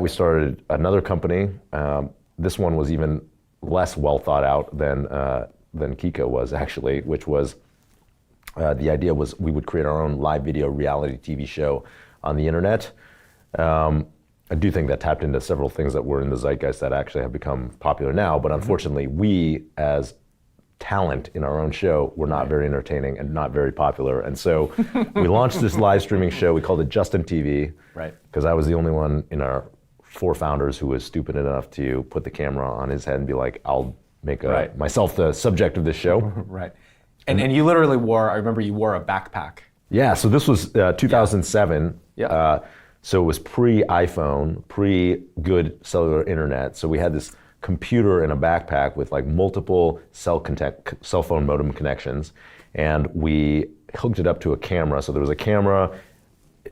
We started another company. This one was even less well thought out than Kiko was actually, which was the idea was we would create our own live video reality TV show on the internet. I do think that tapped into several things that were in the zeitgeist that actually have become popular now, but unfortunately we as talent in our own show were not very entertaining and not very popular. And so we launched this live streaming show, we called it Justin TV, Right. because I was the only one in our 4 founders who was stupid enough to put the camera on his head and be like, I'll make myself the subject of this show. Right. And you literally I remember you wore a backpack. Yeah, so this was 2007. Yeah. So it was pre-iPhone, pre-good cellular internet. So we had this computer in a backpack with like multiple cell phone modem connections. And we hooked it up to a camera. So there was a camera,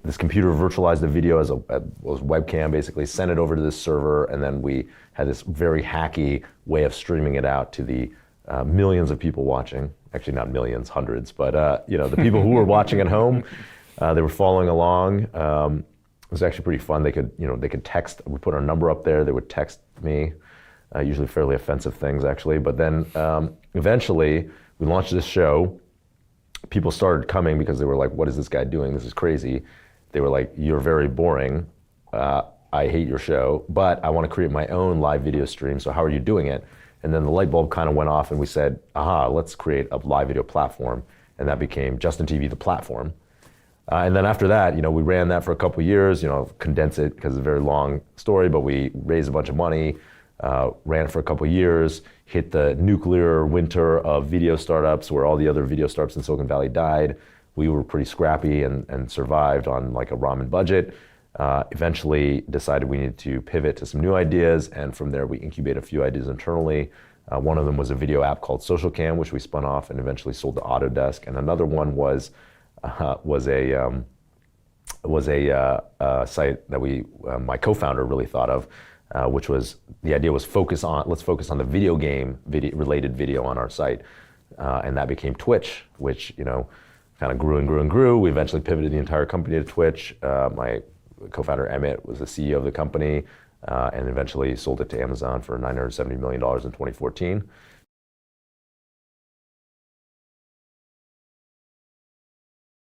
this computer virtualized the video as was webcam, basically sent it over to this server. And then we had this very hacky way of streaming it out to the millions of people watching. Actually not millions, hundreds, but the people who were watching at home, they were following along. It was actually pretty fun. They could text. We put our number up there. They would text me, usually fairly offensive things actually. But then eventually we launched this show. People started coming because they were like, "What is this guy doing? This is crazy." They were like, "You're very boring. I hate your show, but I want to create my own live video stream. So how are you doing it?" And then the light bulb kind of went off, and we said, "Aha, let's create a live video platform," and that became Justin TV, the platform. And then after that, we ran that for a couple of years, condense it because it's a very long story, but we raised a bunch of money, ran it for a couple of years, hit the nuclear winter of video startups where all the other video startups in Silicon Valley died. We were pretty scrappy and survived on like a ramen budget. Eventually decided we needed to pivot to some new ideas, and from there we incubated a few ideas internally. One of them was a video app called SocialCam, which we spun off and eventually sold to Autodesk, and another one was a site that my co-founder really thought of, which was the idea was let's focus on the video game related video on our site, and that became Twitch, which kind of grew and grew and grew. We eventually pivoted the entire company to Twitch. My co-founder Emmett was the CEO of the company, and eventually sold it to Amazon for $970 million in 2014.